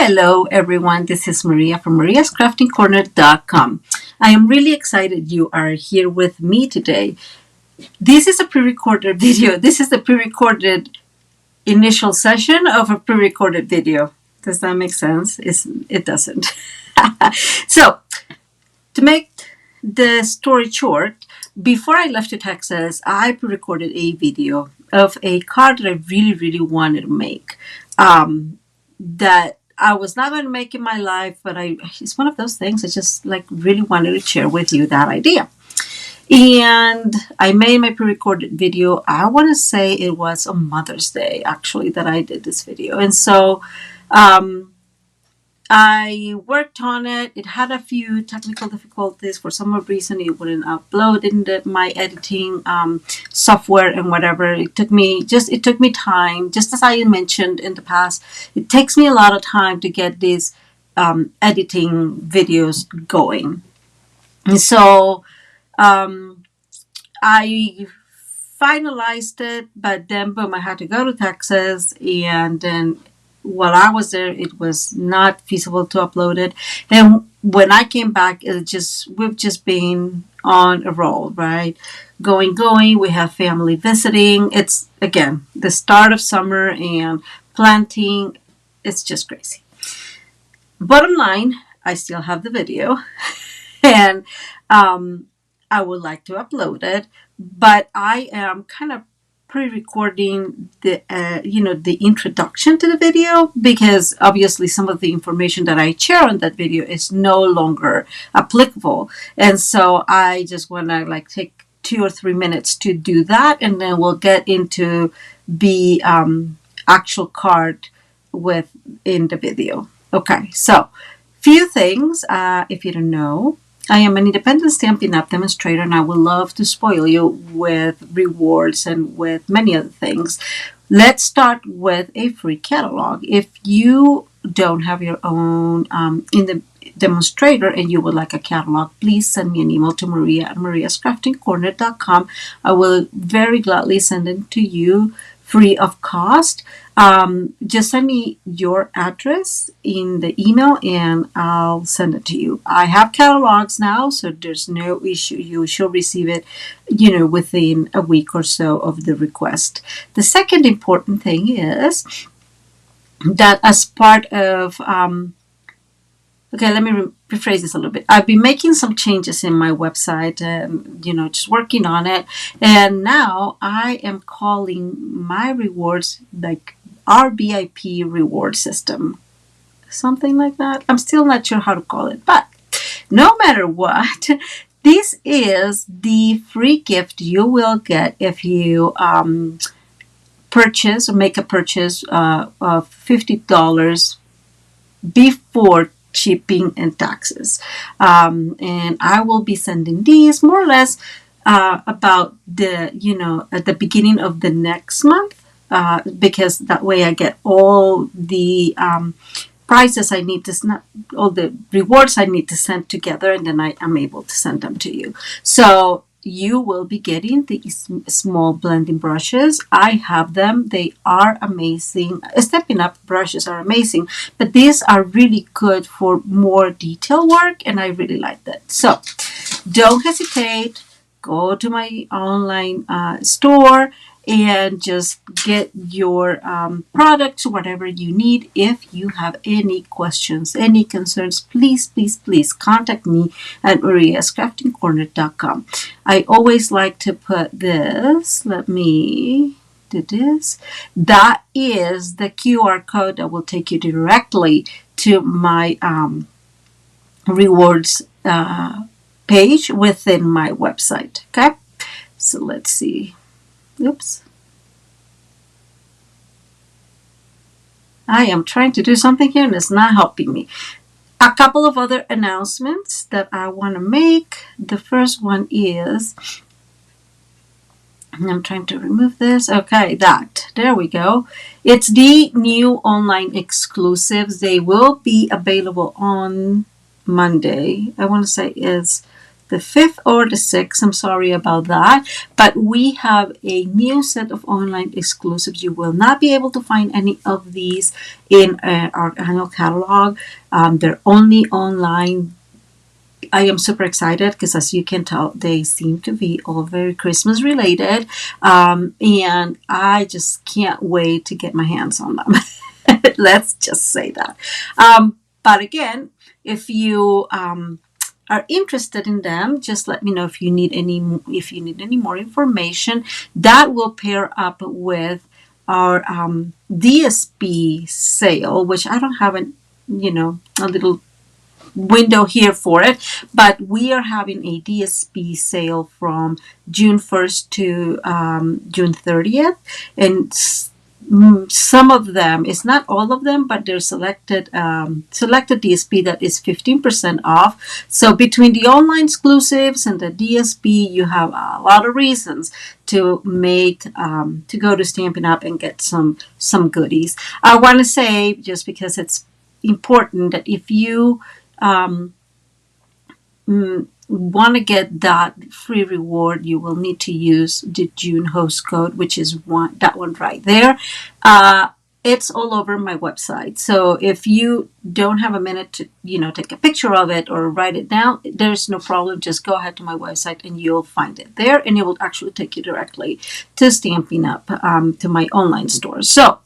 Hello everyone, this is Maria from mariascraftingcorner.com. I am really excited you are here with me today. This is a pre-recorded video. This is the pre-recorded initial session of a pre-recorded video. Does that make sense? It doesn't. So, to make the story short, before I left to Texas, I pre-recorded a video of a card that I really wanted to make. That I was not going to make in my life, but it's one of those things I just really wanted to share with you that idea. And I made my pre-recorded video. I want to say it was on Mother's Day, actually, that I did this video. And so I worked on it. It had a few technical difficulties. For some reason, it wouldn't upload in my editing software and whatever. It took me time. Just as I mentioned in the past, it takes me a lot of time to get these editing videos going. And so I finalized it, but then boom, I had to go to Texas, and then while I was there, it was not feasible to upload it. And when I came back, we've just been on a roll, right? Going. We have family visiting. It's, again, the start of summer and planting. It's just crazy. Bottom line, I still have the video. And I would like to upload it. But I am kind of pre-recording the introduction to the video, because obviously some of the information that I share on that video is no longer applicable, and so I just want to take 2 or 3 minutes to do that, and then we'll get into the actual card in the video. Okay, so few things. If you don't know, I am an independent Stampin' Up demonstrator, and I would love to spoil you with rewards and with many other things. Let's start with a free catalog. If you don't have your own in the demonstrator and you would like a catalog, please send me an email to Maria at mariascraftingcorner.com. I will very gladly send it to you free of cost. Just send me your address in the email and I'll send it to you. I have catalogs now, so there's no issue. You should receive it, within a week or so of the request. The second important thing is that as part of, okay, let me rephrase this a little bit. I've been making some changes in my website and, just working on it. And now I am calling my rewards our VIP reward system. Something like that. I'm still not sure how to call it. But no matter what, this is the free gift you will get if you purchase or make a purchase of $50 before shipping and taxes. And I will be sending these more or less about at the beginning of the next month, because that way I get all the prices I need to, all the rewards I need to send together, and then I am able to send them to you. So you will be getting these small blending brushes. I have them. They are amazing. Stampin' Up brushes are amazing, but these are really good for more detail work, and I really like that. So don't hesitate. Go to my online store and just get your products, whatever you need. If you have any questions, any concerns, please contact me at mariascraftingcorner.com. I always like to put this. Let me do this. That is the QR code that will take you directly to my rewards page within my website. Okay, so let's see. Oops. I am trying to do something here and it's not helping me. A couple of other announcements that I want to make. The first one is, I'm trying to remove this. Okay, there we go. It's the new online exclusives. They will be available on Monday. I want to say it's the 5th or the 6th. I'm sorry about that. But we have a new set of online exclusives. You will not be able to find any of these in our annual catalog. They're only online. I am super excited because, as you can tell, they seem to be all very Christmas related. And I just can't wait to get my hands on them. Let's just say that. But again, if you are interested in them, just let me know if you need any more information. That will pair up with our DSP sale, which I don't have a little window here for it, but we are having a DSP sale from June 1st to June 30th, and some of them, it's not all of them, but there's selected DSP that is 15% off. So between the online exclusives and the DSP, you have a lot of reasons to go to Stampin' Up and get some goodies. I want to say, just because it's important, that if you want to get that free reward, you will need to use the June host code, which is that one right there. It's all over my website. So if you don't have a minute to, take a picture of it or write it down, there's no problem. Just go ahead to my website and you'll find it there, and it will actually take you directly to Stampin' Up, to my online store. So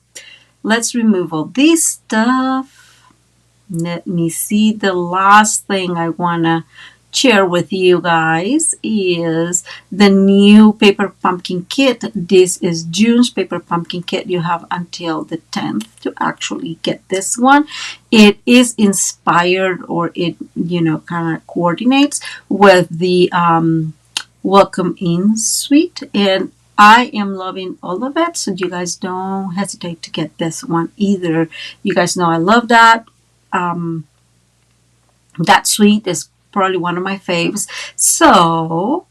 let's remove all this stuff. Let me see. The last thing I want to share with you guys is the new paper pumpkin kit. This is June's paper pumpkin kit. You have until the 10th to actually get this one. It is inspired, or it kind of coordinates with the Welcome In suite, and I am loving all of it, so you guys don't hesitate to get this one either. You guys know I love that. That suite is probably one of my faves. So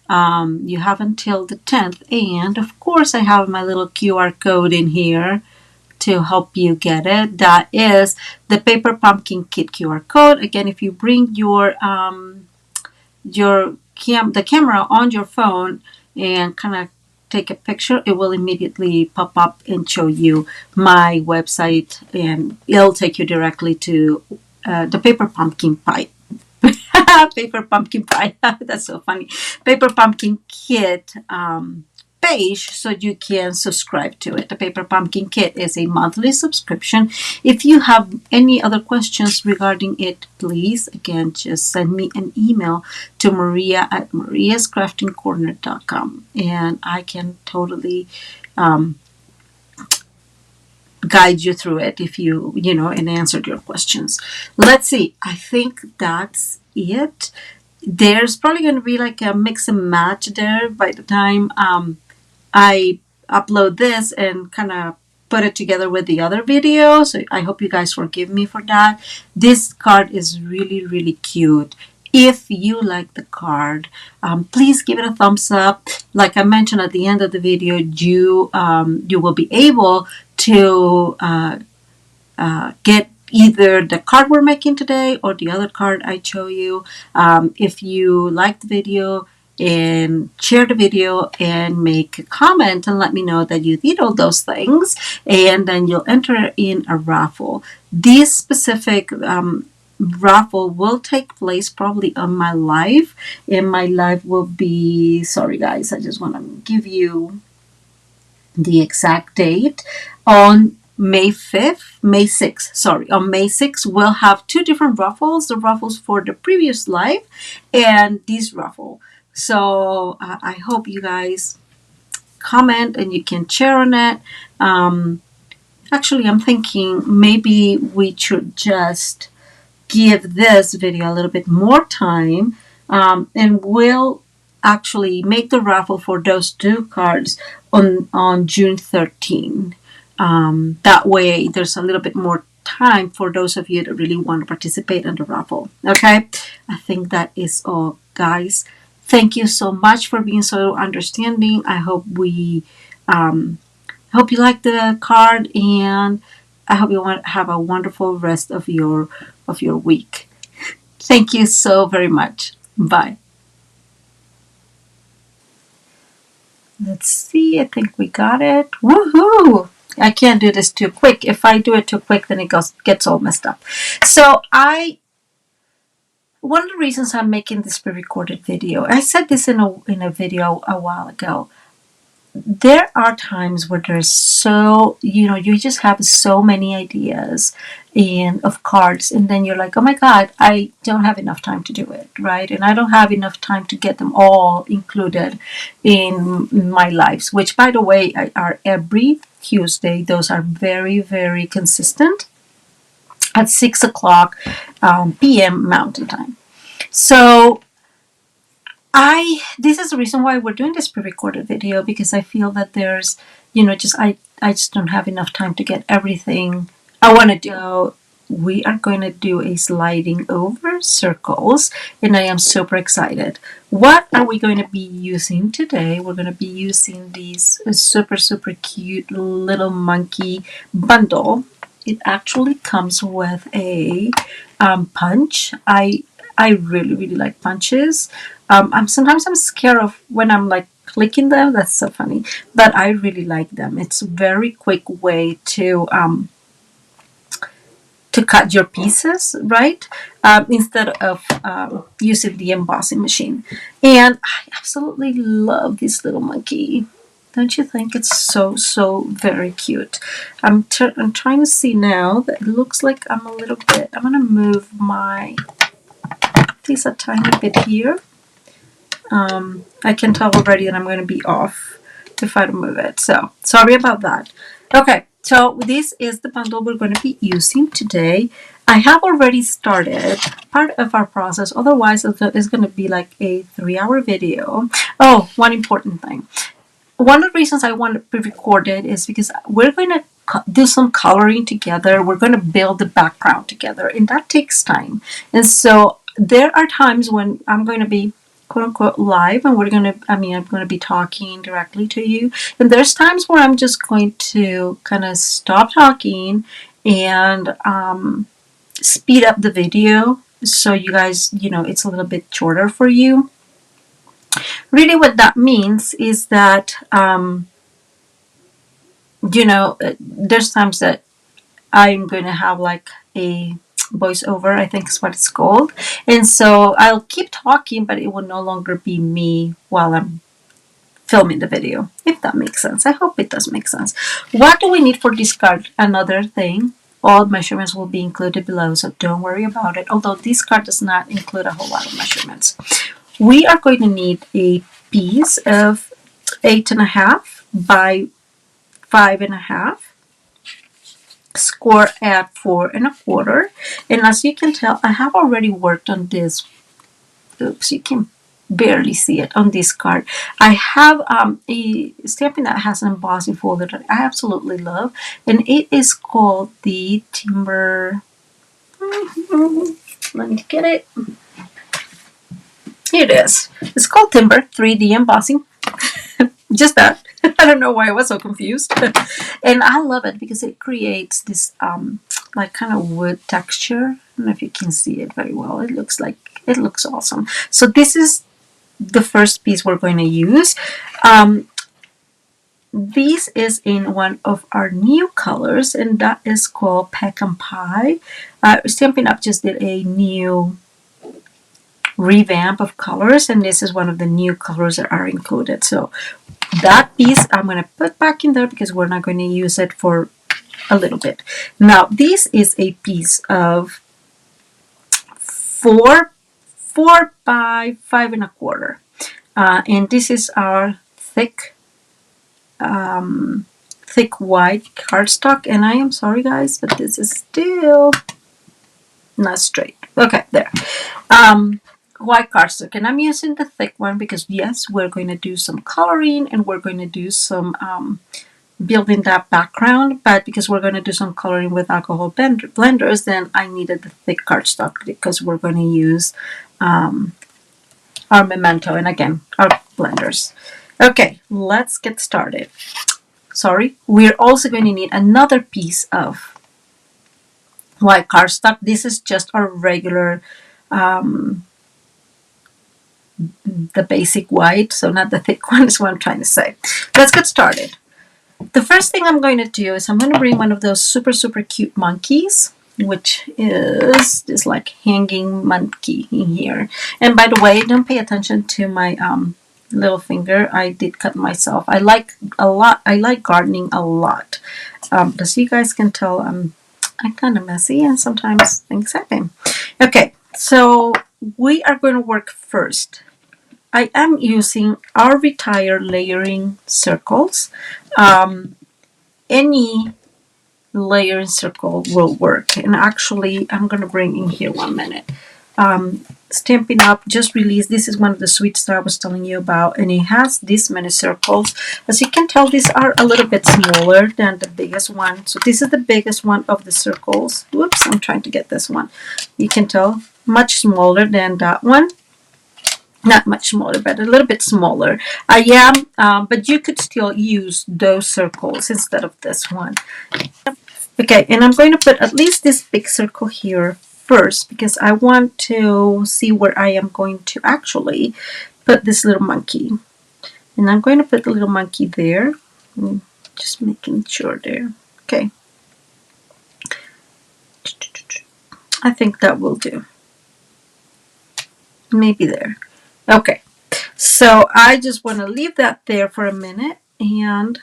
you have until the 10th, and of course I have my little QR code in here to help you get it. That is the paper pumpkin kit QR code. Again, if you bring the camera on your phone and kind of take a picture, it will immediately pop up and show you my website, and it'll take you directly to the paper pumpkin pie. Paper pumpkin pie. That's so funny. Paper pumpkin kit page, so you can subscribe to it. The paper pumpkin kit is a monthly subscription. If you have any other questions regarding it, please again just send me an email to Maria at mariascraftingcorner.com, and I can totally guide you through it if and answer your questions. Let's see. I think that's it. There's probably going to be like a mix and match there by the time I upload this and kind of put it together with the other video. So I hope you guys forgive me for that. This card is really, really cute. If you like the card, please give it a thumbs up. Like I mentioned at the end of the video, you will be able to get either the card we're making today or the other card I show you. If you like the video, and share the video and make a comment and let me know that you did all those things, and then you'll enter in a raffle. This specific raffle will take place probably on my live, and my live will be, sorry guys, I just want to give you the exact date. On May 6th, sorry, on May 6th, we'll have two different raffles, the raffles for the previous live and this raffle. So I hope you guys comment and you can share on it. Actually, I'm thinking maybe we should just give this video a little bit more time, and we'll actually make the raffle for those two cards on June 13. That way there's a little bit more time for those of you that really want to participate in the raffle. Okay, I think that is all, guys. Thank you so much for being so understanding. I hope you like the card, and I hope you have a wonderful rest of your week. Thank you so very much. Bye. Let's see, I think we got it. Woohoo! I can't do this too quick. If I do it too quick, then it gets all messed up. So one of the reasons I'm making this pre-recorded video, I said this in a video a while ago. There are times where there's you just have so many ideas and of cards, and then you're like, oh my god, I don't have enough time to do it, right? And I don't have enough time to get them all included in my lives, which by the way are every Tuesday. Those are very, very consistent at 6 o'clock p.m. Mountain Time. So this is the reason why we're doing this pre-recorded video, because I feel that there's I just don't have enough time to get everything I want to do. We are going to do a sliding over circles, and I am super excited. What are we going to be using today? We're going to be using these super, super cute little monkey bundle. It actually comes with a punch. I really, really like punches. Sometimes I'm scared of when I'm like clicking them. That's so funny, but I really like them. It's a very quick way to cut your pieces, right? Instead of using the embossing machine. And I absolutely love this little monkey. Don't you think it's so, so very cute? I'm trying to see now that it looks like I'm going to move my piece a tiny bit here. I can tell already that I'm going to be off if I don't move it. So sorry about that. Okay, so this is the bundle we're going to be using today. I have already started part of our process. Otherwise, it's going to be like a 3-hour video. Oh, one important thing. One of the reasons I want to pre-record it is because we're going to do some coloring together. We're going to build the background together, and that takes time. And so there are times when I'm going to be quote unquote live, and I'm going to be talking directly to you. And there's times where I'm just going to kind of stop talking and speed up the video so you guys, it's a little bit shorter for you. Really what that means is that, there's times that I'm going to have like a voiceover, I think is what it's called. And so I'll keep talking, but it will no longer be me while I'm filming the video, if that makes sense. I hope it does make sense. What do we need for this card? Another thing, all measurements will be included below, so don't worry about it. Although this card does not include a whole lot of measurements. We are going to need a piece of 8.5 by 5.5. Score at 4.25, and as you can tell, I have already worked on this. Oops, you can barely see it on this card. I have a Stampin' that has an embossing folder that I absolutely love, and it is called the Timber. Let me get it. Here it is. It's called Timber 3D Embossing. Just that. I don't know why I was so confused. And I love it because it creates this like kind of wood texture. I don't know if you can see it very well. It looks awesome. So this is the first piece we're going to use. This is in one of our new colors, and that is called Pecan Pie. Stampin' Up just did a new revamp of colors, and this is one of the new colors that are included. So that piece I'm going to put back in there because we're not going to use it for a little bit. Now this is a piece of 4 by 5.25, and this is our thick white cardstock. And I am sorry guys, but this is still not straight. Okay, there. White cardstock, and I'm using the thick one because yes, we're going to do some coloring and we're going to do some building that background, but because we're going to do some coloring with alcohol blenders, then I needed the thick cardstock because we're going to use our memento and again our blenders. Okay, let's get started. Sorry, we're also going to need another piece of white cardstock. This is just our regular the basic white, so not the thick one is what I'm trying to say. Let's get started. The first thing I'm going to do is I'm going to bring one of those super, super cute monkeys, which is this like hanging monkey in here. And by the way, don't pay attention to my little finger. I did cut myself. I like gardening a lot. As you guys can tell, I'm kind of messy and sometimes things happen. Okay, so we are going to work first. I am using our retire layering circles. Any layering circle will work. And actually, I'm going to bring in here 1 minute. Stampin' Up just released, this is one of the sweets that I was telling you about, and it has this many circles. As you can tell, these are a little bit smaller than the biggest one. So this is the biggest one of the circles. Whoops, I'm trying to get this one. You can tell, much smaller than that one. Not much smaller, but a little bit smaller. But you could still use those circles instead of this one. Okay, and I'm going to put at least this big circle here first because I want to see where I am going to actually put this little monkey. And I'm going to put the little monkey there. Just making sure there. Okay. I think that will do. Maybe there. Okay, so I just want to leave that there for a minute, and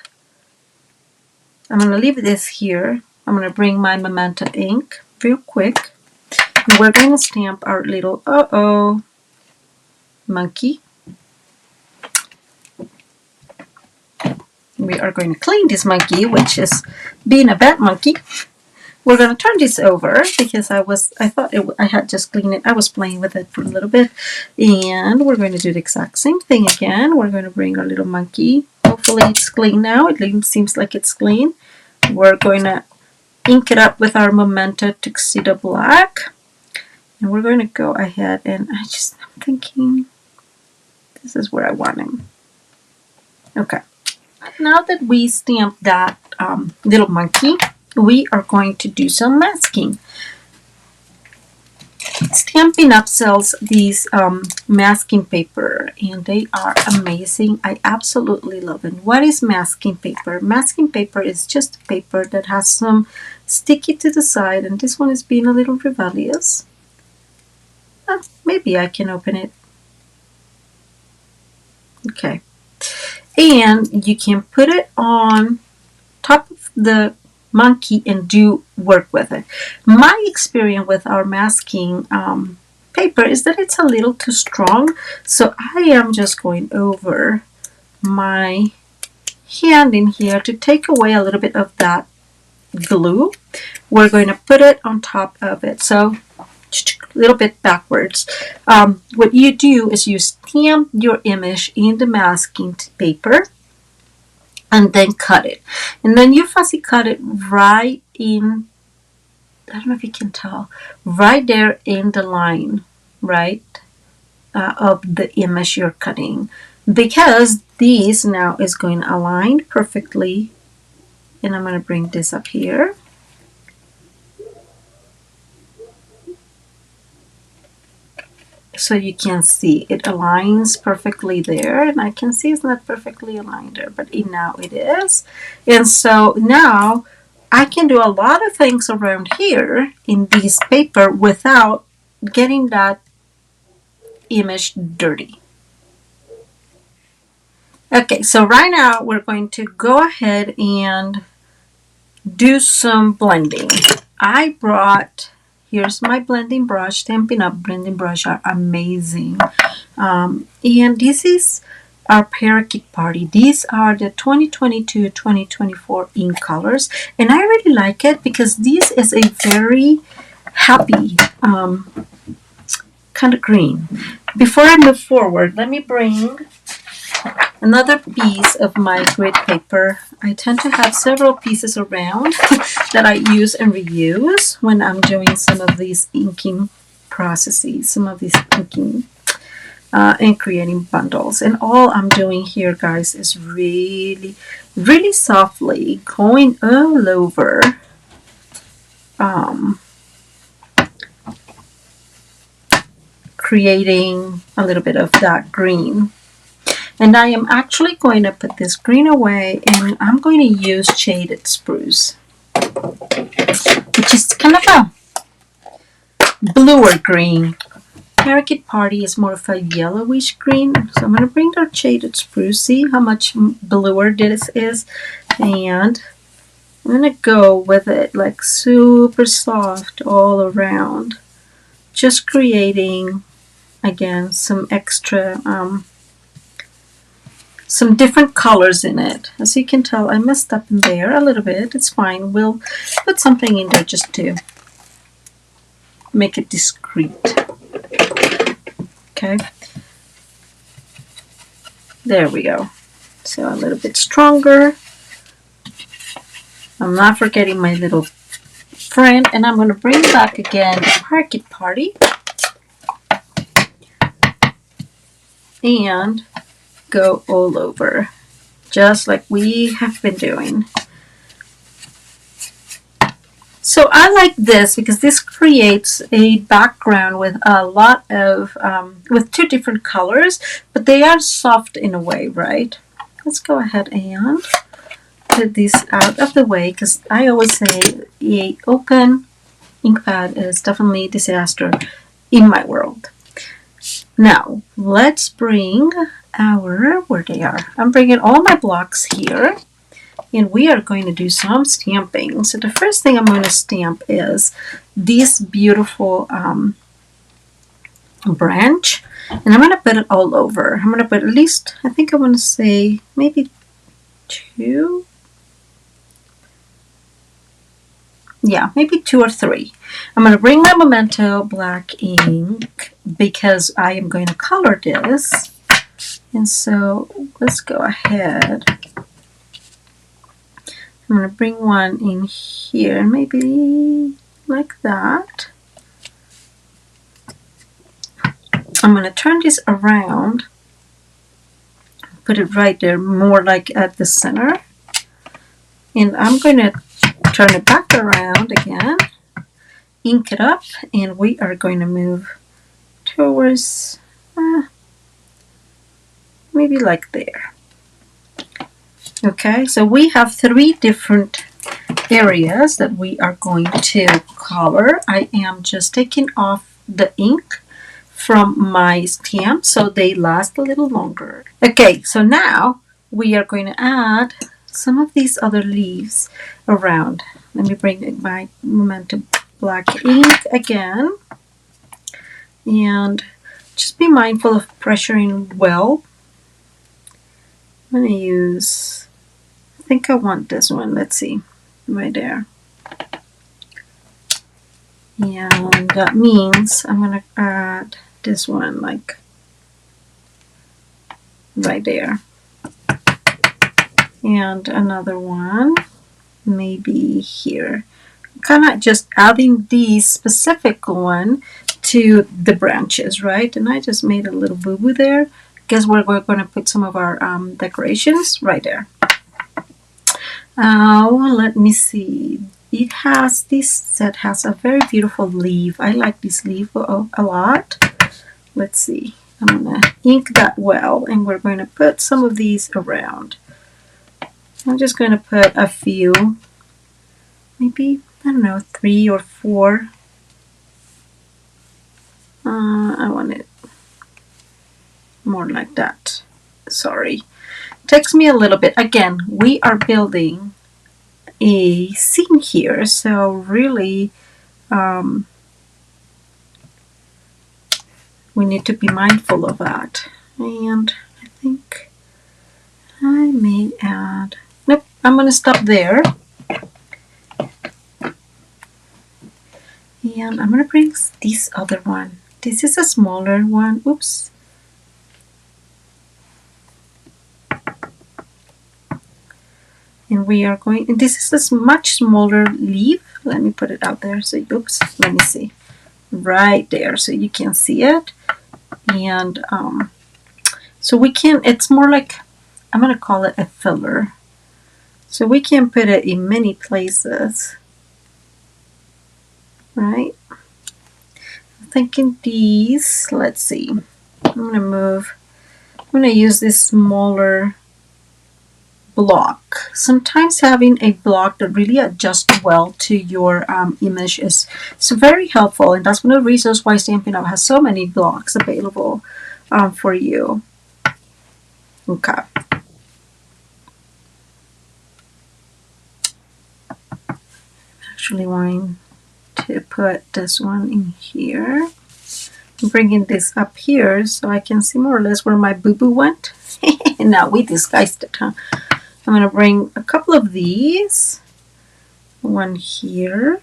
I'm going to leave this here. I'm going to bring my Memento ink real quick, and we're going to stamp our little monkey. We are going to clean this monkey, which is being a bad monkey. We're going to turn this over because I thought I had just cleaned it. I was playing with it for a little bit. And we're going to do the exact same thing again. We're going to bring our little monkey. Hopefully it's clean now. It seems like it's clean. We're going to ink it up with our Memento Tuxedo Black. And we're going to go ahead and I'm thinking this is where I want him. Okay. Now that we stamped that little monkey, we are going to do some masking. Stampin' Up sells these masking paper, and they are amazing. I absolutely love it. What is masking paper? Masking paper is just paper that has some sticky to the side, and this one is being a little rebellious. Maybe I can open it. Okay. And you can put it on top of the monkey and do work with it. My experience with our masking paper is that it's a little too strong, so I am just going over my hand in here to take away a little bit of that glue. We're going to put it on top of it, so a little bit backwards. What you do is you stamp your image in the masking paper and then cut it. And then you fussy cut it right in, I don't know if you can tell, right there in the line, right, of the image you're cutting. Because this now is going to align perfectly. And I'm going to bring this up here. So you can see it aligns perfectly there, and I can see it's not perfectly aligned there, but now it is. And so now I can do a lot of things around here in this paper without getting that image dirty. Okay, so right now we're going to go ahead and do some blending. I brought, here's my blending brush. Stampin' Up blending brush are amazing. And this is our Parakeet Party. These are the 2022-2024 ink colors. And I really like it because this is a very happy kind of green. Before I move forward, let me bring another piece of my grid paper. I tend to have several pieces around that I use and reuse when I'm doing some of these inking processes, some of these inking and creating bundles. And all I'm doing here, guys, is really, really softly going all over creating a little bit of that green. And I am actually going to put this green away, and I'm going to use shaded spruce, which is kind of a bluer green. Parakeet Party is more of a yellowish green, so I'm going to bring the shaded spruce. See how much bluer this is? And I'm going to go with it like super soft all around, just creating, again, some extra, some different colors in it. As you can tell, I messed up in there a little bit. It's fine. We'll put something in there just to make it discreet. Okay. There we go. So a little bit stronger. I'm not forgetting my little friend, and I'm going to bring back again the Parakeet Party and go all over, just like we have been doing. So I like this because this creates a background with a lot of, with two different colors, but they are soft in a way, right? Let's go ahead and put this out of the way, because I always say a open ink pad is definitely a disaster in my world. Now, let's bring our, where they are. I'm bringing all my blocks here, and we are going to do some stamping. So the first thing I'm going to stamp is this beautiful branch, and I'm going to put it all over. I'm going to put at least, I think I want to say maybe 2. Yeah, maybe 2 or 3. I'm going to bring my Memento black ink because I am going to color this. And so let's go ahead. I'm going to bring one in here, maybe like that. I'm going to turn this around, put it right there, more like at the center. And I'm going to turn it back around again, ink it up, and we are going to move towards maybe like there. Okay, so we have 3 different areas that we are going to color. I am just taking off the ink from my stamp so they last a little longer. Okay, so now we are going to add some of these other leaves around. Let me bring my Memento black ink again, and just be mindful of pressuring well. I'm going to use, I think I want this one. Let's see, right there. And that means I'm going to add this one like right there. And another one maybe here. I'm kind of just adding these specific one to the branches, right? And I just made a little boo-boo there. Guess we're going to put some of our decorations right there. Let me see. It has, this set has a very beautiful leaf. I like this leaf a lot. Let's see. I'm going to ink that well, and we're going to put some of these around. I'm just going to put a few, maybe, I don't know, 3 or 4. I want it more like that. Sorry. Takes me a little bit. Again, we are building a scene here, so really we need to be mindful of that. And I think I may add, nope, I'm going to stop there. And I'm going to bring this other one. This is a smaller one. Oops. And we are going, and this is a much smaller leaf. Let me put it out there. So, oops, let me see. Right there, so you can see it. And so we can, it's more like, I'm going to call it a filler. So we can put it in many places. Right? thinking these, let's see, I'm gonna use this smaller block. Sometimes having a block that really adjusts well to your image is very helpful, and that's one of the reasons why Stampin' Up! Has so many blocks available for you. Okay. Actually wanting to put this one in here. I'm bringing this up here so I can see more or less where my boo-boo went. Now we disguised it, huh? I'm going to bring a couple of these. One here.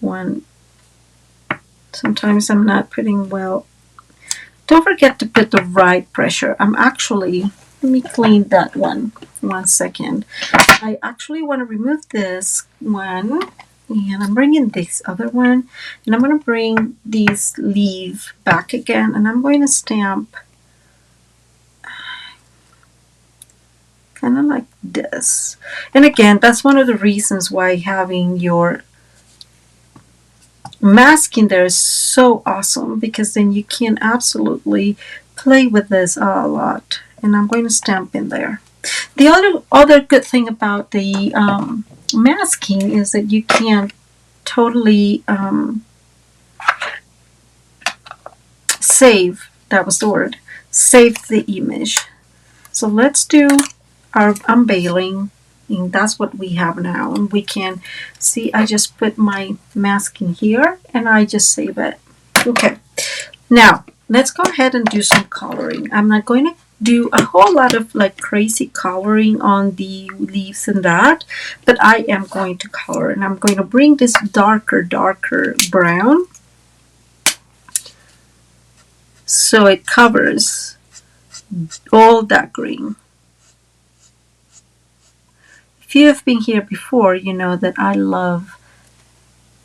One. Sometimes I'm not putting well. Don't forget to put the right pressure. Let me clean that one. 1 second. I actually want to remove this one. And I'm bringing this other one. And I'm going to bring these leaves back again. And I'm going to stamp kind of like this. And again, that's one of the reasons why having your masking there is so awesome, because then you can absolutely play with this a lot. And I'm going to stamp in there. The other good thing about the masking is that you can totally save, that was the word, save the image. So let's do our unveiling, and that's what we have now. And we can see I just put my masking here and I just save it. Okay, now let's go ahead and do some coloring. I'm not going to do a whole lot of like crazy coloring on the leaves and that, but I am going to color, and I'm going to bring this darker brown so it covers all that green. If you have been here before, you know that I love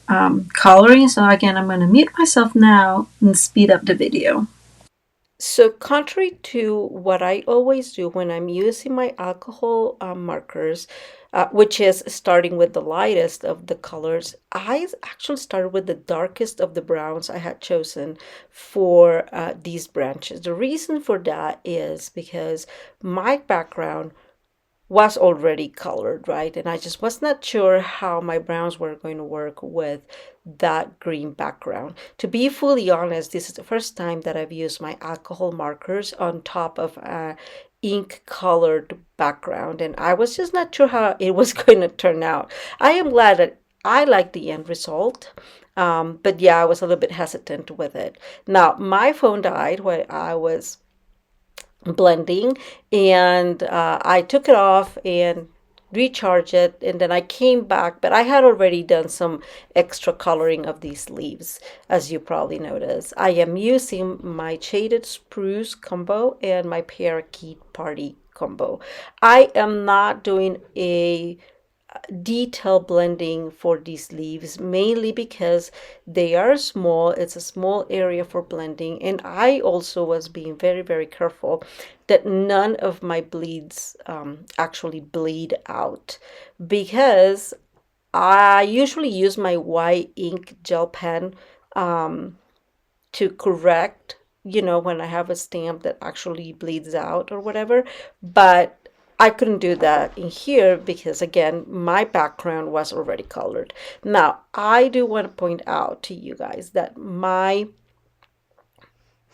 coloring. So again, I'm going to mute myself now and speed up the video. So, contrary to what I always do when I'm using my alcohol markers, which is starting with the lightest of the colors, I actually started with the darkest of the browns I had chosen for these branches. The reason for that is because my background was already colored, right? And I just was not sure how my browns were going to work with that green background. To be fully honest, this is the first time that I've used my alcohol markers on top of a ink colored background, and I was just not sure how it was going to turn out. I am glad that I like the end result. But yeah, I was a little bit hesitant with it. Now, my phone died when I was blending, and I took it off and recharged it, and then I came back, but I had already done some extra coloring of these leaves. As you probably noticed, I am using my shaded spruce combo and my parakeet party combo. I am not doing a detail blending for these leaves, mainly because they are small. It's a small area for blending, and I also was being very careful that none of my bleeds actually bleed out, because I usually use my white ink gel pen to correct, when I have a stamp that actually bleeds out or whatever. But I couldn't do that in here because, again, my background was already colored. Now, I do want to point out to you guys that my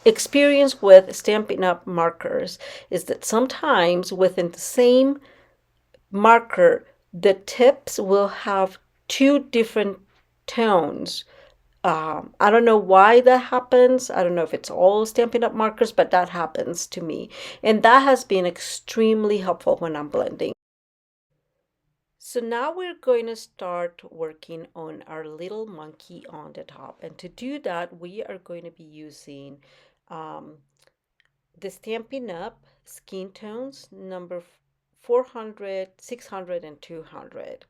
experience with Stampin' Up! Markers is that sometimes within the same marker, the tips will have two different tones. I don't know why that happens. I don't know if it's all Stampin' Up! Markers, but that happens to me. And that has been extremely helpful when I'm blending. So now we're going to start working on our little monkey on the top. And to do that, we are going to be using um, the Stampin' Up! Skin tones number 400, 600, and 200.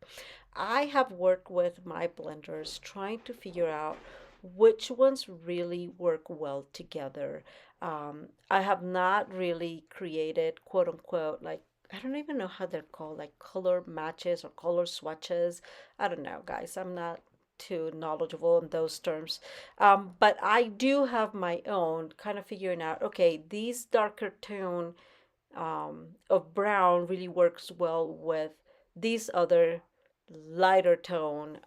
I have worked with my blenders trying to figure out which ones really work well together. I have not really created, quote unquote, like, I don't even know how they're called, like color matches or color swatches. I don't know, guys. I'm not too knowledgeable in those terms. But I do have my own kind of figuring out, okay, these darker tone of brown really works well with these other lighter tone.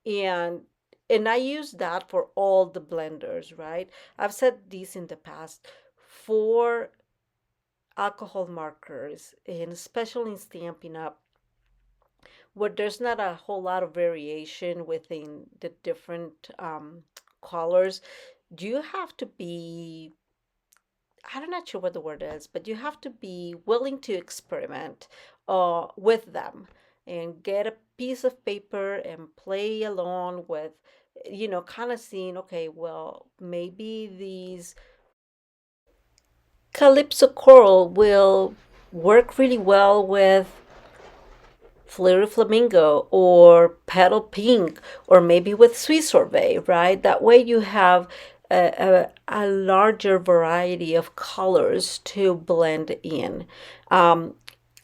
And and I use that for all the blenders, right? I've said these in the past. For alcohol markers, and especially in Stampin' Up, where there's not a whole lot of variation within the different colors, you have to be, I'm not sure what the word is, but you have to be willing to experiment with them and get a piece of paper and play along with, kind of seeing, okay, well, maybe these calypso coral will work really well with Flirty Flamingo or Petal Pink, or maybe with Swiss Sorbet, right? That way you have a larger variety of colors to blend in. Um,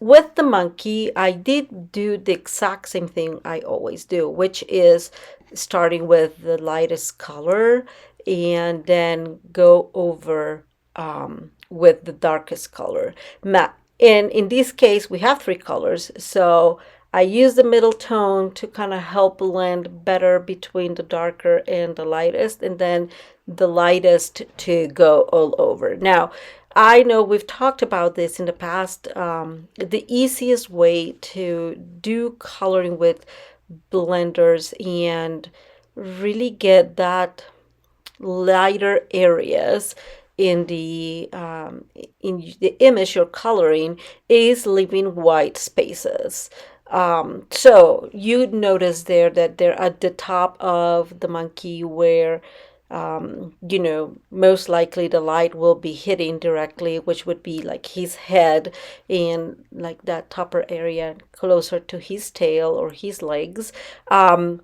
with the monkey, I did do the exact same thing I always do, which is starting with the lightest color and then go over with the darkest color. And in this case, we have three colors, so I use the middle tone to kind of help blend better between the darker and the lightest, and then the lightest to go all over. Now, I know we've talked about this in the past. The easiest way to do coloring with blenders and really get that lighter areas in the image you're coloring is leaving white spaces. So you notice there that they're at the top of the monkey where most likely the light will be hitting directly, which would be like his head and like that topper area closer to his tail or his legs. I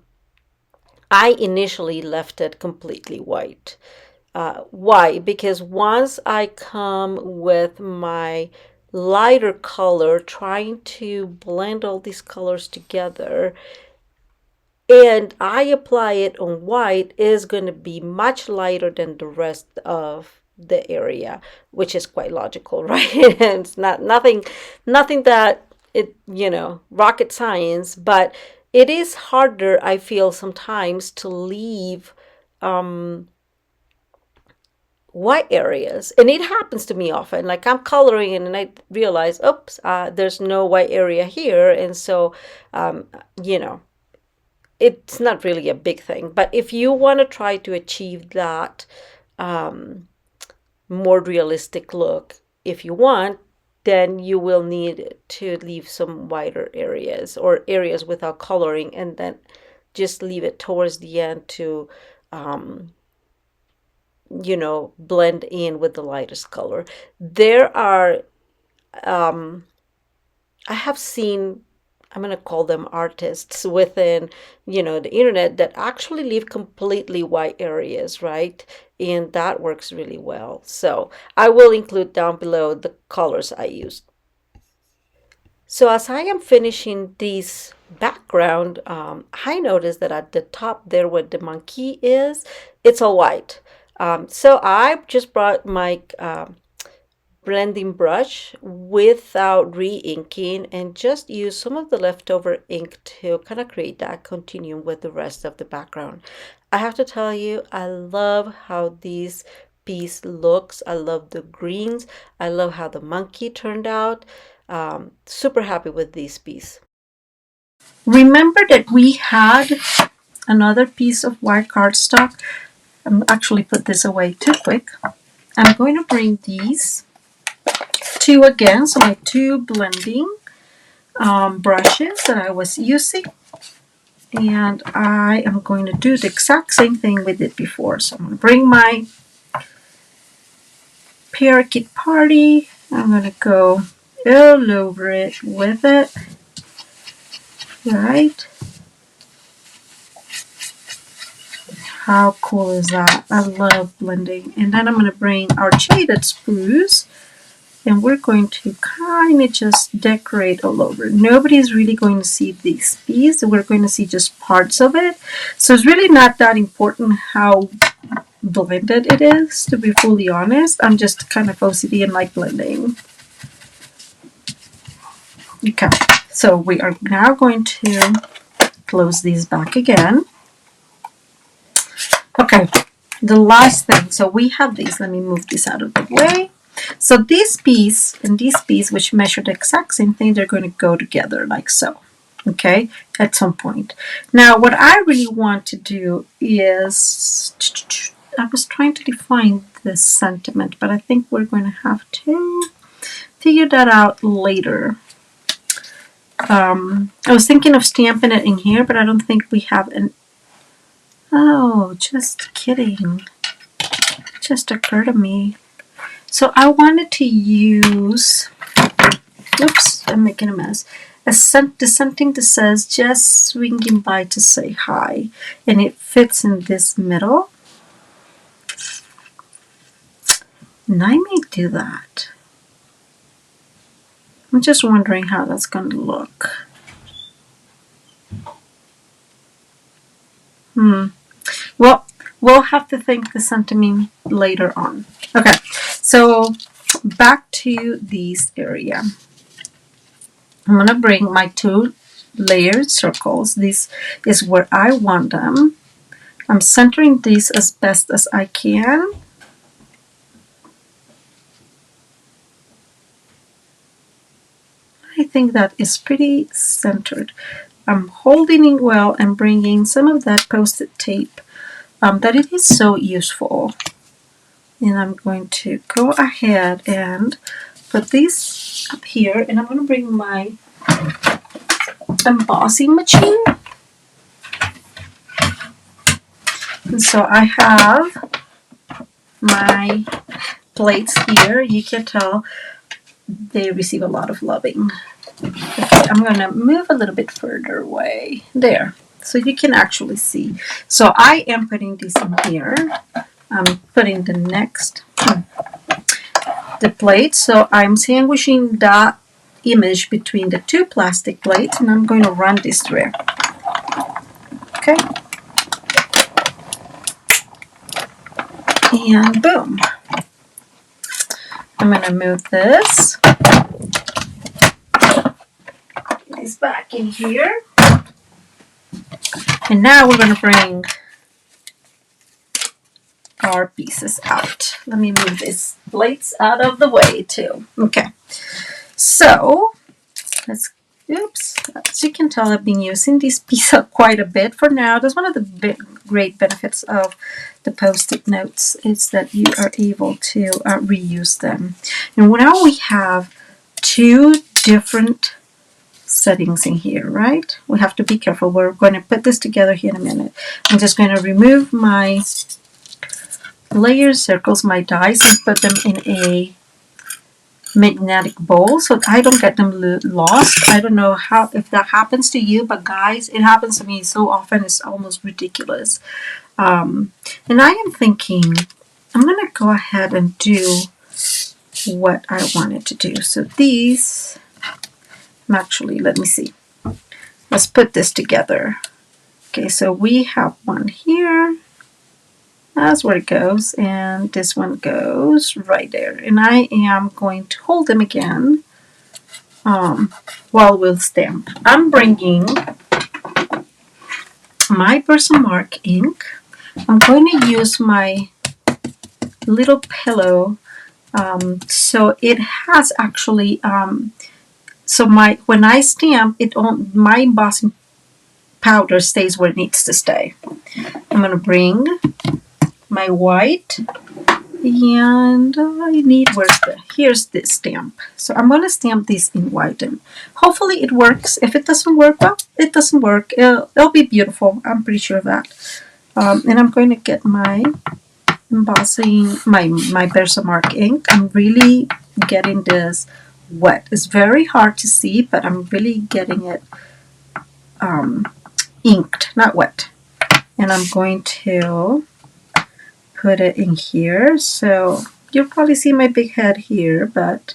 initially left it completely white. Why? Because once I come with my lighter color, trying to blend all these colors together, and I apply it on white, is going to be much lighter than the rest of the area, which is quite logical, right? And it's nothing that rocket science, but it is harder, I feel, sometimes to leave white areas, and it happens to me often. Like I'm coloring and I realize, oops, there's no white area here, and so um, you know it's not really a big thing. But if you want to try to achieve that more realistic look, if you want, then you will need to leave some whiter areas or areas without coloring, and then just leave it towards the end to um, blend in with the lightest color. There are, I have seen, I'm going to call them artists within, the internet that actually leave completely white areas, right? And that works really well. So I will include down below the colors I used. So as I am finishing this background, I noticed that at the top there where the monkey is, it's all white. So I just brought my blending brush without re-inking and just use some of the leftover ink to kind of create that continuum with the rest of the background. I have to tell you, I love how this piece looks. I love the greens. I love how the monkey turned out. Super happy with this piece. Remember that we had another piece of white cardstock. I'm actually put this away too quick. I'm going to bring these two again, so my two blending brushes that I was using, and I am going to do the exact same thing we did before. So I'm going to bring my parakeet party. I'm going to go all over it with it, right? How cool is that? I love blending. And then I'm going to bring our shaded spruce and we're going to kind of just decorate all over. Nobody's really going to see these bees. We're going to see just parts of it. So it's really not that important how blended it is, to be fully honest. I'm just kind of OCD and like blending. Okay, so we are now going to close these back again. Okay, the last thing, so we have these. Let me move this out of the way. So these bees and these bees, which measure the exact same thing, they're going to go together like so, okay, at some point. Now, what I really want to do is, I was trying to define the sentiment, but I think we're going to have to figure that out later. I was thinking of stamping it in here, but I don't think we have an... Oh, just kidding. Just occurred to me. So I wanted to use... Oops, I'm making a mess. Something that says just swinging by to say hi. And it fits in this middle. And I may do that. I'm just wondering how that's going to look. Well, we'll have to think the sentiment later on. Okay, so back to this area. I'm going to bring my 2 layered circles. This is where I want them. I'm centering these as best as I can. I think that is pretty centered. I'm holding it well and bringing some of that post-it tape that it is so useful. And I'm going to go ahead and put this up here, and I'm going to bring my embossing machine. And so I have my plates here. You can tell they receive a lot of loving. Okay, I'm going to move a little bit further away. There. So you can actually see. So I am putting this in here. I'm putting the next, the plate. So I'm sandwiching that image between the 2 plastic plates, and I'm going to run this through. Okay. And boom. I'm going to move this back in here. And now we're going to bring our pieces out. Let me move these plates out of the way too. Okay. So, oops, as you can tell, I've been using this piece up quite a bit for now. That's one of the great benefits of the post-it notes, is that you are able to reuse them. And now we have 2 different settings in here, right? We have to be careful. We're going to put this together here in a minute. I'm just going to remove my layer circles, my dies, and put them in a magnetic bowl so I don't get them lost. I don't know if that happens to you, but guys, it happens to me so often, it's almost ridiculous. And I am thinking I'm going to go ahead and do what I wanted to do. So these, actually, let me see. Let's put this together. Okay, so we have one here. That's where it goes, and this one goes right there. And I am going to hold them again while we'll stamp. I'm bringing my Versamark ink. I'm going to use my little pillow. So it has actually, so when I stamp, my embossing powder stays where it needs to stay. I'm going to bring my white, and I need, here's this stamp. So I'm going to stamp this in white, and hopefully it works. If it doesn't work, well, it doesn't work. It'll be beautiful. I'm pretty sure of that. And I'm going to get my embossing, my Versamark ink. I'm really getting this wet. It's very hard to see, but I'm really getting it inked, not wet. And I'm going to put it in here. So you'll probably see my big head here, but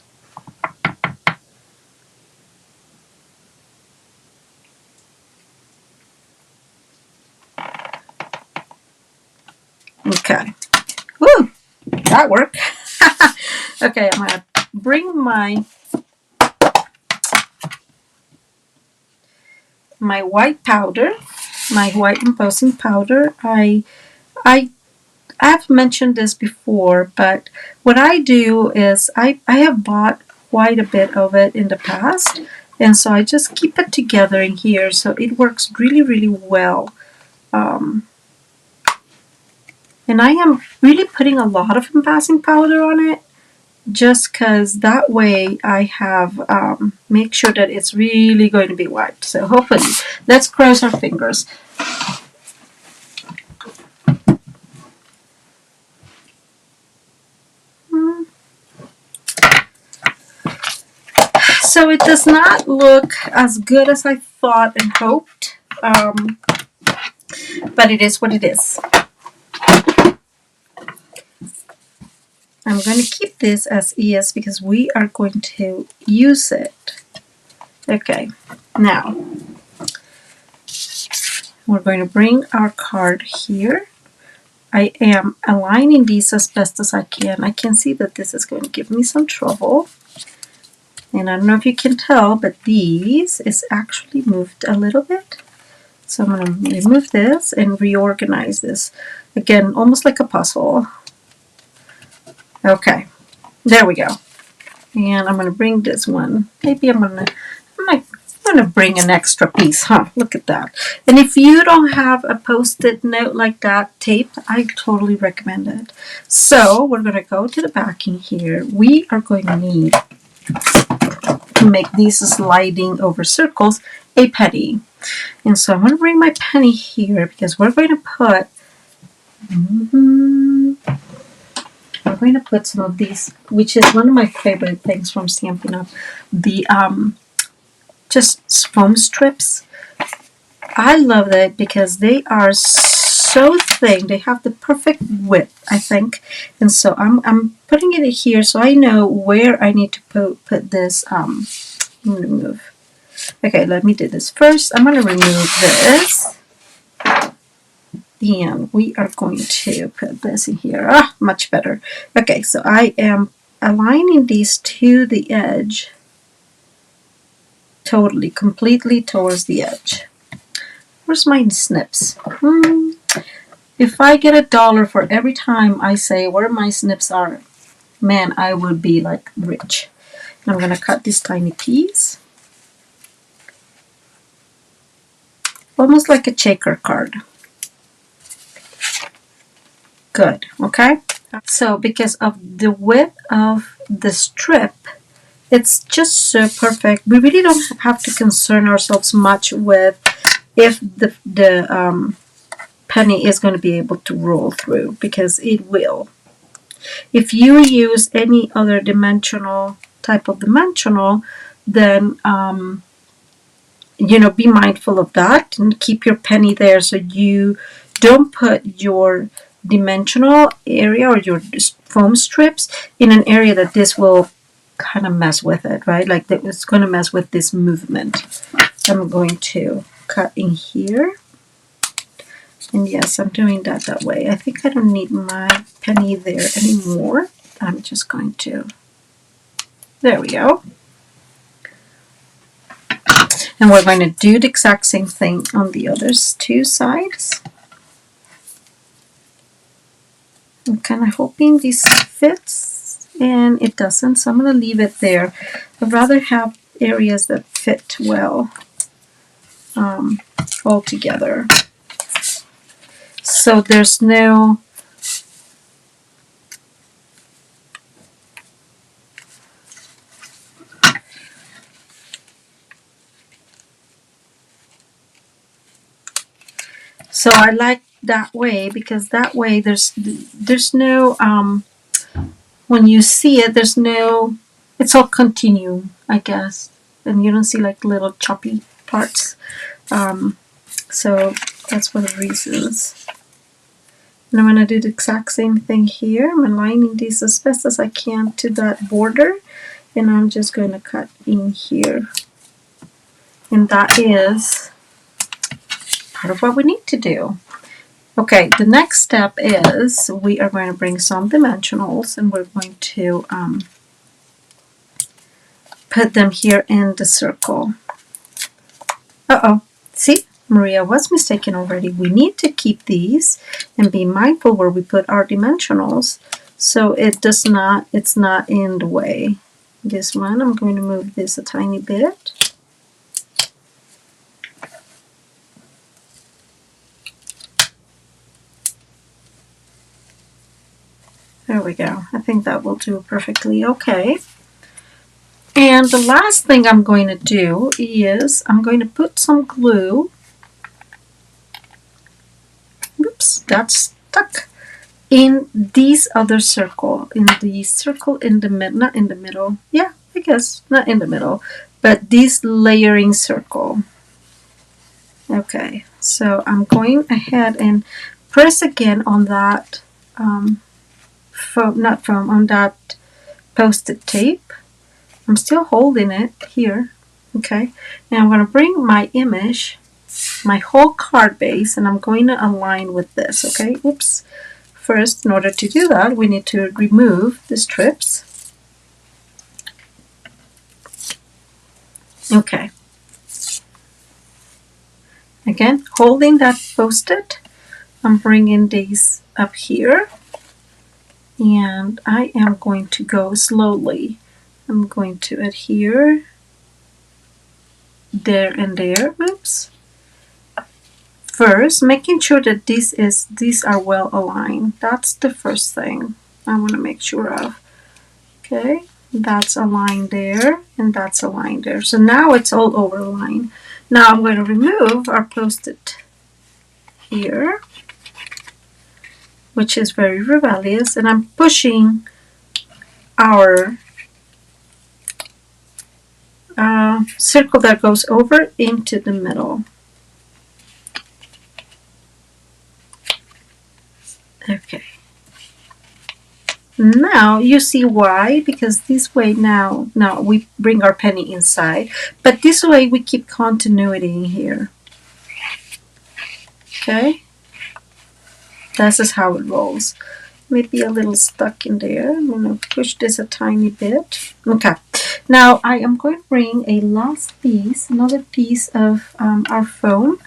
Okay. Woo! That worked. Okay, I'm gonna bring my white powder, my white embossing powder. I I've mentioned this before, but what I do is I have bought quite a bit of it in the past, and so I just keep it together in here, so it works really, really well. Um, and I am really putting a lot of embossing powder on it, just because that way I have make sure that it's really going to be white. So hopefully, let's cross our fingers. So it does not look as good as I thought and hoped, but it is what it is. I'm going to keep this as is because we are going to use it. Okay, now we're going to bring our card here. I am aligning these as best as I can. I can see that this is going to give me some trouble. And I don't know if you can tell, but these is actually moved a little bit. So I'm going to remove this and reorganize this. Again, almost like a puzzle. Okay, there we go. And I'm going to bring this one. Maybe I'm going to bring an extra piece, huh? Look at that. And if you don't have a post-it note like that tape, I totally recommend it. So we're going to go to the backing here. We are going to need to make these sliding over circles a penny. And so I'm going to bring my penny here because we're going to put we're going to put some of these, which is one of my favorite things from Stampin' Up, the just foam strips. I love that because they are so thin. They have the perfect width, I think. And so I'm putting it here so I know where I need to put this. Remove. Okay, let me do this first. I'm going to remove this. And we are going to put this in here. Ah, much better. Okay, so I am aligning these to the edge. Totally, completely towards the edge. Where's my snips? If I get $1 for every time I say where my snips are, man, I would be like rich. And I'm going to cut this tiny piece. Almost like a shaker card. Good, okay? So because of the width of the strip, it's just so perfect. We really don't have to concern ourselves much with if the penny is going to be able to roll through, because it will. If you use any other type of dimensional, then be mindful of that and keep your penny there so you don't put your dimensional area or your foam strips in an area that this will kind of mess with it, right? Like it's going to mess with this movement. I'm going to cut in here. And yes, I'm doing that way. I think I don't need my penny there anymore. I'm just going to, there we go. And we're going to do the exact same thing on the other two sides. I'm kind of hoping this fits, and it doesn't, so I'm going to leave it there. I'd rather have areas that fit well all together. So there's no So I like that way because that way there's no when you see it, there's no, it's all continuum, I guess, and you don't see like little choppy parts. So that's one of the reasons. And I'm going to do the exact same thing here. I'm aligning these as best as I can to that border, and I'm just going to cut in here. And that is part of what we need to do. Okay, the next step is we are going to bring some dimensionals and we're going to put them here in the circle. Uh-oh, see, Maria was mistaken already. We need to keep these and be mindful where we put our dimensionals so it's not in the way. This one, I'm going to move this a tiny bit. There we go. I think that will do perfectly okay. And the last thing I'm going to do is I'm going to put some glue. Oops, that's stuck in this other circle, in the circle in the middle, not in the middle. Yeah, I guess not in the middle, but this layering circle. Okay, so I'm going ahead and press again on that, on that Post-it tape. I'm still holding it here. Okay, now I'm going to bring my image, my whole card base, and I'm going to align with this. Okay, oops. First, in order to do that, we need to remove the strips. Okay. Again, holding that Post-it, I'm bringing these up here, and I am going to go slowly. I'm going to adhere there and there. Oops. First, making sure that these are well aligned. That's the first thing I want to make sure of. Okay, that's aligned there, and that's aligned there. So now it's all over the line. Now I'm going to remove our Post-it here, which is very rebellious, and I'm pushing our circle that goes over into the middle. Okay. Now you see why, because this way now we bring our penny inside, but this way we keep continuity here. Okay, this is how it rolls. Maybe a little stuck in there. I'm going to push this a tiny bit. Okay, now I am going to bring a last piece, another piece of our foam.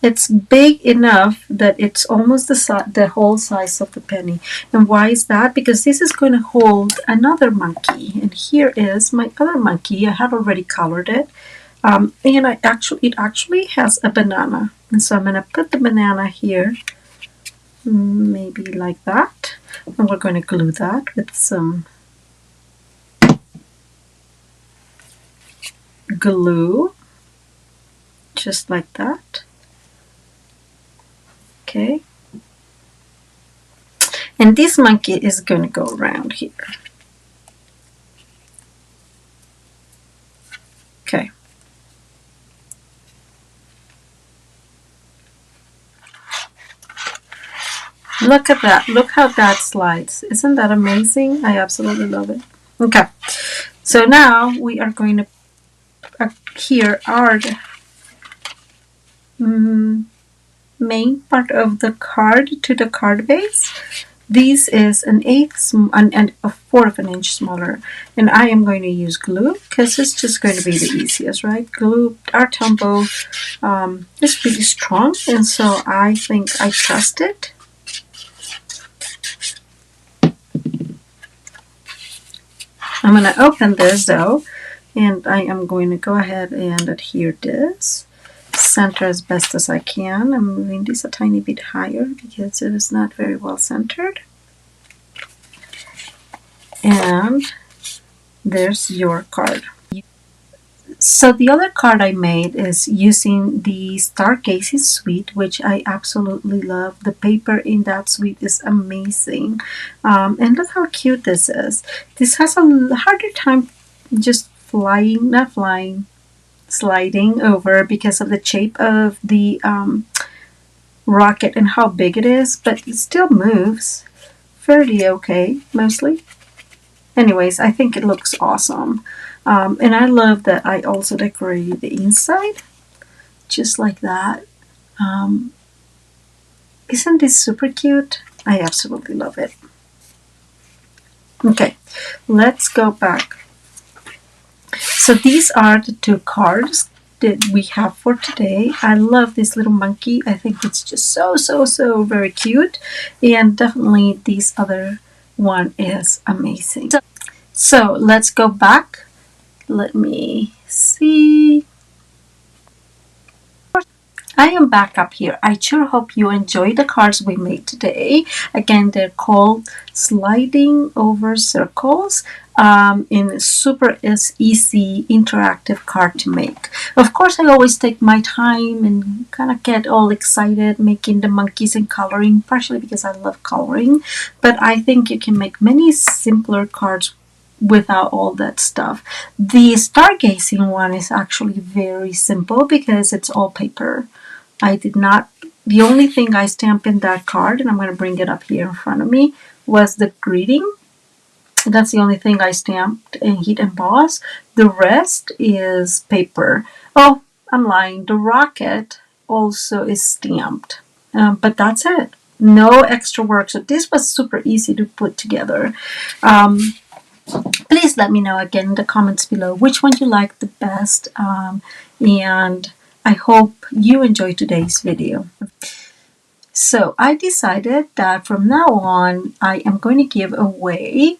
It's big enough that it's almost the whole size of the penny. And why is that? Because this is going to hold another monkey. And here is my other monkey. I have already colored it. And it actually has a banana. And so I'm going to put the banana here, maybe like that. And we're going to glue that with some glue, just like that. Okay. And this monkey is going to go around here. Okay. Look at that. Look how that slides. Isn't that amazing? I absolutely love it. Okay. So now we are going to adhere our main part of the card to the card base. This is an a fourth of an inch smaller, and I am going to use glue because it's just going to be the easiest, right? Glue, our Tombow is really strong, and so I think I trust it. I'm going to open this though, and I am going to go ahead and adhere this. Center as best as I can. I'm moving this a tiny bit higher because it is not very well centered. And there's your card. So the other card I made is using the Stargazing suite, which I absolutely love. The paper in that suite is amazing. And look how cute this is. This has a harder time just sliding over because of the shape of the rocket and how big it is, but it still moves fairly okay, mostly. Anyways, I think it looks awesome. And I love that I also decorated the inside just like that. Um, isn't this super cute? I absolutely love it. Okay, let's go back. So these are the two cards that we have for today. I love this little monkey. I think it's just so very cute. And definitely this other one is amazing. So let's go back. Let me see. I am back up here. I sure hope you enjoyed the cards we made today. Again, they're called Sliding Over Circles. In super is easy interactive card to make. Of course, I always take my time and kind of get all excited making the monkeys and coloring, partially because I love coloring. But I think you can make many simpler cards without all that stuff. The stargazing one is actually very simple because it's all paper. I did not, the only thing I stamped in that card, and I'm going to bring it up here in front of me, was the greeting. That's the only thing I stamped and heat emboss. The rest is paper. Oh, I'm lying. The rocket also is stamped. But that's it. No extra work. So this was super easy to put together. Um, Please let me know again in the comments below which one you like the best. And I hope you enjoyed today's video. So I decided that from now on I am going to give away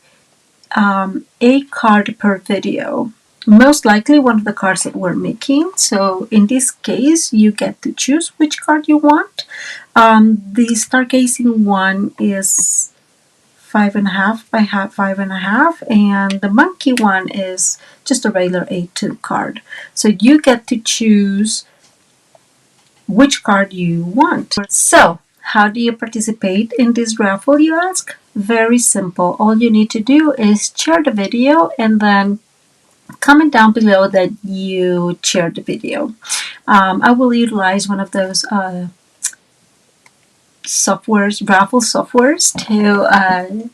a card per video. Most likely one of the cards that we're making. So in this case you get to choose which card you want. The stargazing one is 5.5 by 5.5, and the monkey one is just a regular A2 card. So you get to choose which card you want. So how do you participate in this raffle, you ask? Very simple. All you need to do is share the video and then comment down below that you shared the video. I will utilize one of those softwares, raffle softwares, to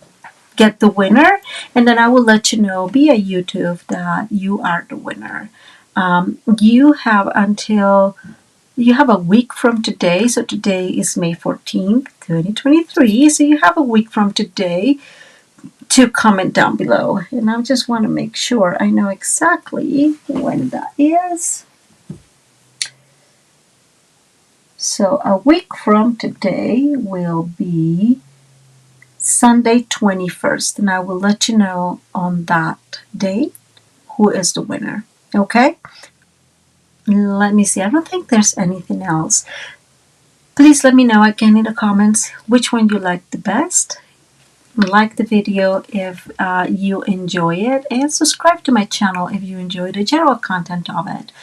get the winner, and then I will let you know via YouTube that you are the winner. You have until you have a week from today, so today is May 14th, 2023, so you have a week from today to comment down below, and I just want to make sure I know exactly when that is. So a week from today will be Sunday 21st, and I will let you know on that day who is the winner. Okay? Let me see. I don't think there's anything else. Please let me know again in the comments which one you like the best. Like the video if you enjoy it, and subscribe to my channel if you enjoy the general content of it.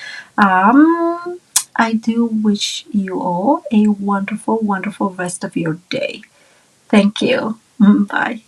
I do wish you all a wonderful rest of your day. Thank you. Bye.